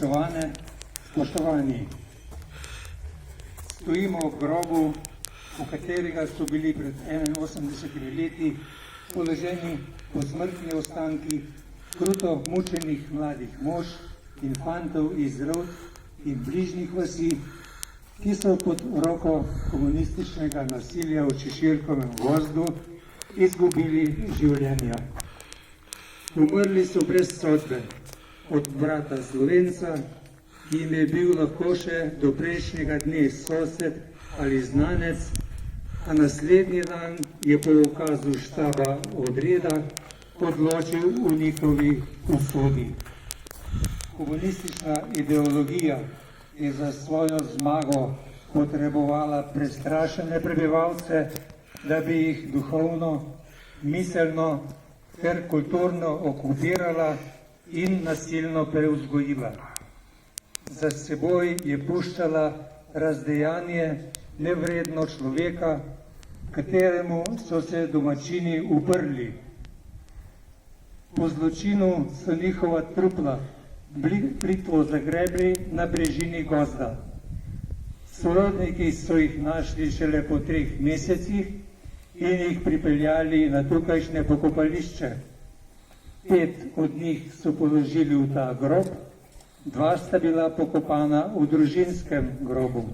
Spoštovane, spoštovani, stojimo ob grobu, v katerega so bili pred 81 leti položeni posmrtni ostanki kruto mučenih mladih mož in fantov iz Rovt in bližnjih vasi, ki so pod roko komunističnega nasilja v Češirkovem gozdu izgubili življenja. Umrli so brez sodbe, od brata Slovenca, ki jim je bil lahko še do prejšnjega dne sosed ali znanec, a naslednji dan je po ukazu štaba odreda odločil v njihovi usodi. Komunistična ideologija je za svojo zmago potrebovala prestrašene prebivalce, da bi jih duhovno, miselno ter kulturno okupirala in nasilno prevzgojila. Za seboj je puščala razdejanje nevredno človeka, kateremu so se domačini uprli. Po zločinu so njihova trupla plitvo zagrebli na brežini gozda. Sorodniki so jih našli šele po 3 mesecih in jih pripeljali na tukajšnje pokopališče. 5 od njih so položili v ta grob, 2 sta bila pokopana v družinskem grobu.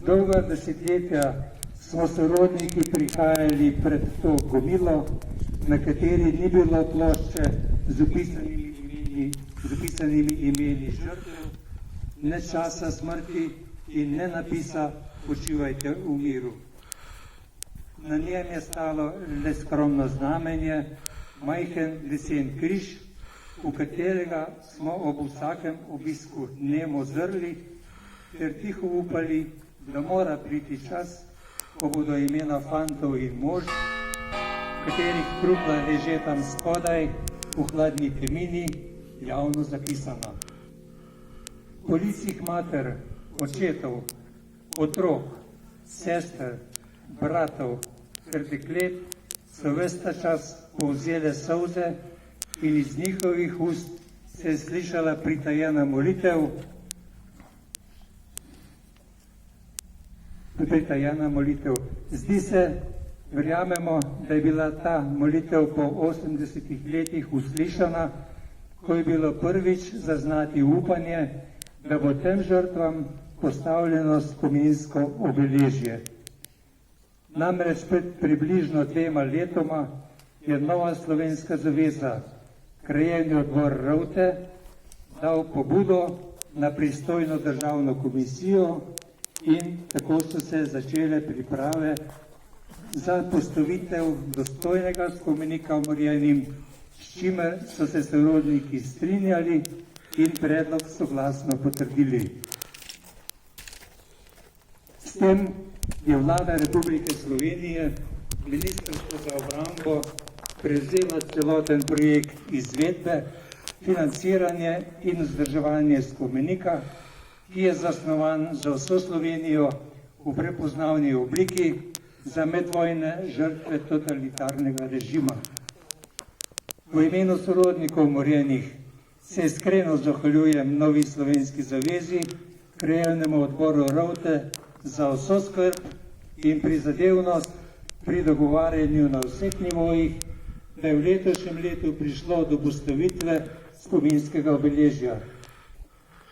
Dolga desetletja smo sorodniki prihajali pred to gomilo, na kateri ni bilo plošče z zapisanimi imeni žrtev, ne časa smrti in ne napisa počivajte v miru. Na njem je stalo le skromno znamenje, majhen lesen križ, v katerega smo ob vsakem obisku nemo zrli ter tiho upali, da mora priti čas, ko bodo imena fantov in mož, katerih trupla leže tam spodaj v hladni temini, javno zapisana. Po licih mater, očetov, otrok, sester, bratov ter deklet so ves ta čas povzele solze in iz njihovih ust se je slišala pritajena molitev. Zdi se, verjamemo, da je bila ta molitev po 80 letih uslišana, ko je bilo prvič zaznati upanje, da bo tem žrtvam postavljeno spominsko obeležje. Namreč pred približno 2 letoma je Nova slovenska zaveza, krajevni odbor Rovte, dal pobudo na pristojno državno komisijo in tako so se začele priprave za postavitev dostojnega spomenika umorjenim, s čimer so se sorodniki strinjali in predlog soglasno potrdili. S tem je Vlada Republike Slovenije, Ministrstvo za obrambo, prevzela celoten projekt izvedbe, financiranje in vzdrževanje spomenika, ki je zasnovan za vso Slovenijo v prepoznavni obliki za medvojne žrtve totalitarnega režima. V imenu sorodnikov umorjenih se iskreno zahvaljujem Novi slovenski zavezi, krajevnemu odboru Rovte za vso skrb in prizadevnost pri dogovarjanju na vseh nivojih, da je v letošnjem letu prišlo do postavitve spominskega obeležja.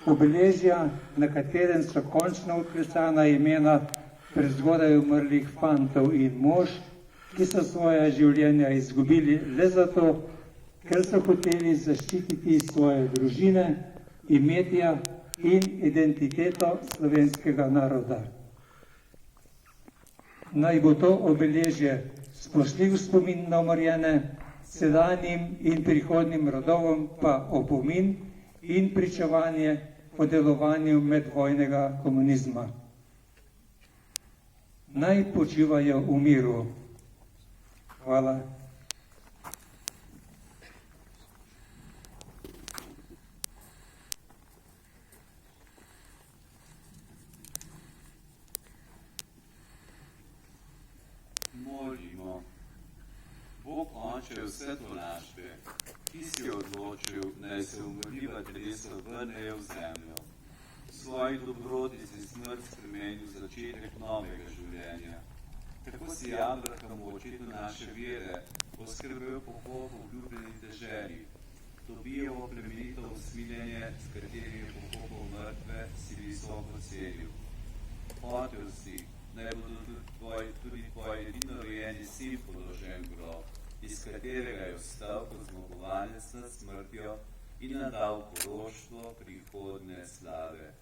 Obeležja, na katerem so končno vklesana imena prezgodaj umrlih fantov in mož, ki so svoja življenja izgubili le zato, ker so hoteli zaščititi svoje družine, imetja in identiteto slovenskega naroda. Naj bo to obeležje spoštljiv spomin na umorjene, sedanjim in prihodnjim rodovom pa opomin in pričevanje o delovanju medvojnega komunizma. Naj počivajo v miru. Hvala. Molimo, Bog Oče vse tolažbe, Ti si odločil, naj se umrljiva telesa vrnejo v zemljo. V svoji dobroti si smrt spremenil začetek novega življenja. Tako si Abrahamu, očetu naše vere, poskrbel pokop v obljubljeni deželi. Tobijevo plemenito usmiljenje, s katerim je pokopal mrtve, si visoko cenil. Hotel si, naj bodo tudi tvoj edinorojeni sin položen v grob, iz katerega je vstal kot zmagovalec nad smrtjo in nadal poroštvo prihodne slave.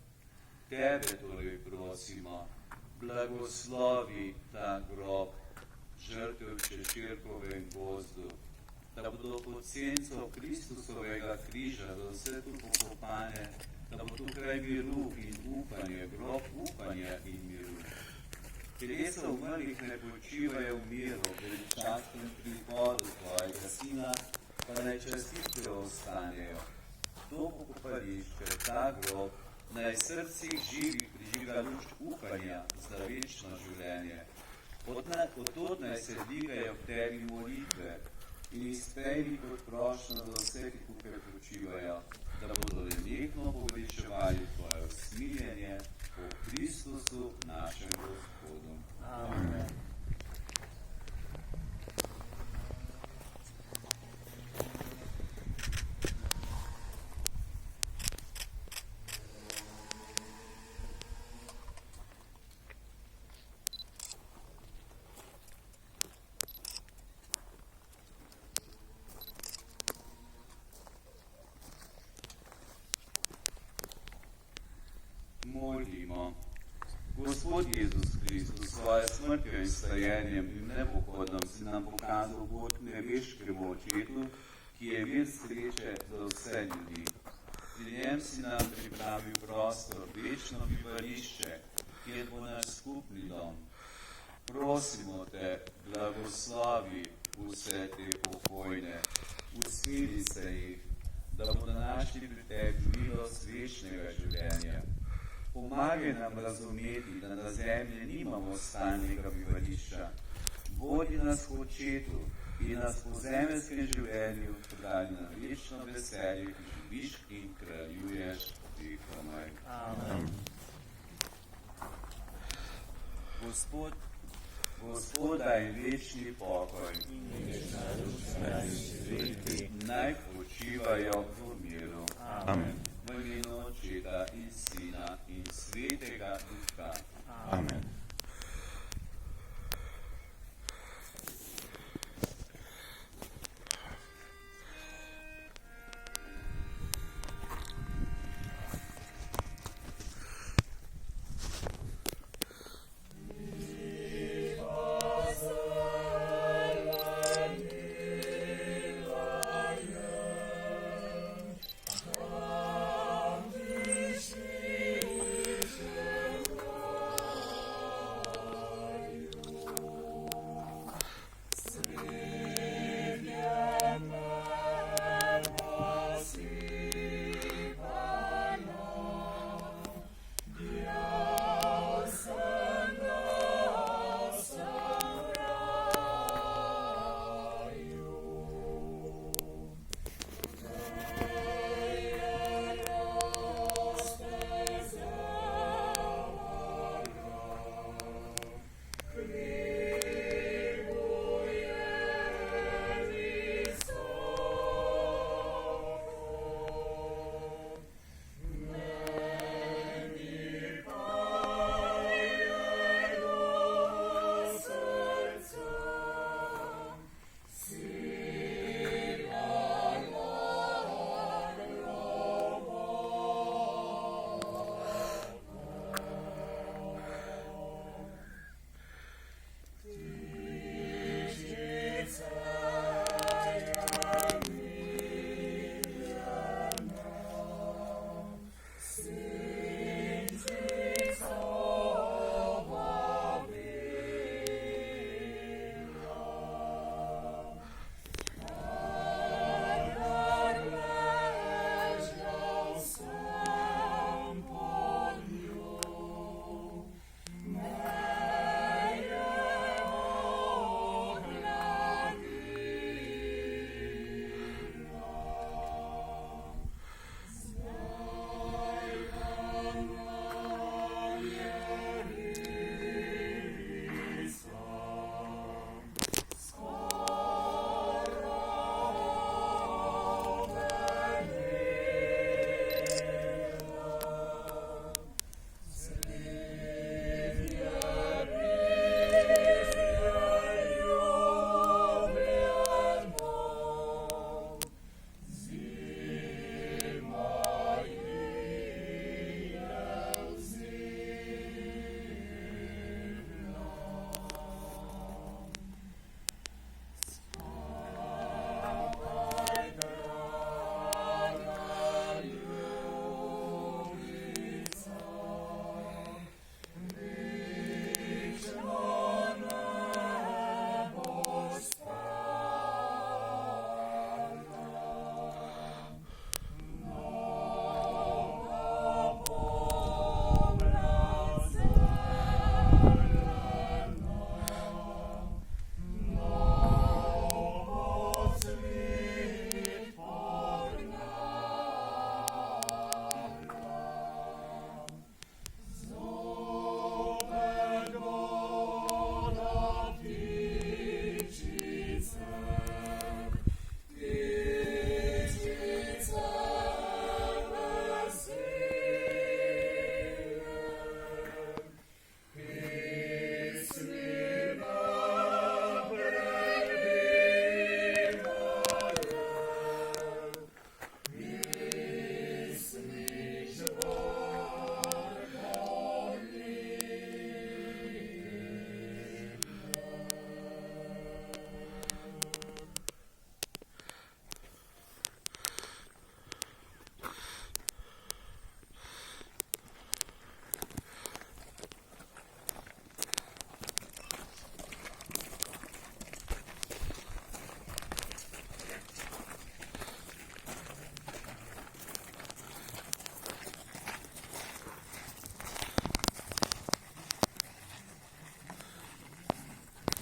Tebe torej prosimo, blagoslovi ta grob, žrtev v Šeširkovem gozdu, da bodo pod senco Kristusovega križa za vse tu pokopane, da bo tu kraj miru in upanje, grob upanja in miru. Telesa umrlih naj počivajo v miru, veličastnem prihodu tvojega sina, pa naj častitve ostanejo. To pokopališče, ta grob, naj srcih živih prižiga luč upanja za večno življenje. Od naj se dvigajo k tebi molitve in izpejni kot prošnjo za vse, ki tukaj počivajo, da bodo nenehno poveličevali tvoje usmiljenje po Kristusu, našem Gospodu. Amen. Molimo. Gospod Jezus Kristus, svojo smrtjo in stajenjem in nepohodom si nam pokazal pot nebeškemu očetu, ki je vir sreče za vse ljudi. Pri njem si nam pripravil prostor, večno bivališče, kjer bo naš skupni dom. Prosimo te, blagoslovi vse te pokojne, usmili se jih, da bodo našli pri tebi milost večnega življenja. Pomagaj nam razumeti, da na zemlji nimamo stalnega bivališča. Vodi nas v očetu in nas po zemeljskem življenju podali na večno veselje, ki živiš in kraljuješ vekomaj. Amen. Gospoda in večni pokoj, naj počivajo v miru. Amen. V imenu Očeta in Sina in Svetega Duha. Amen.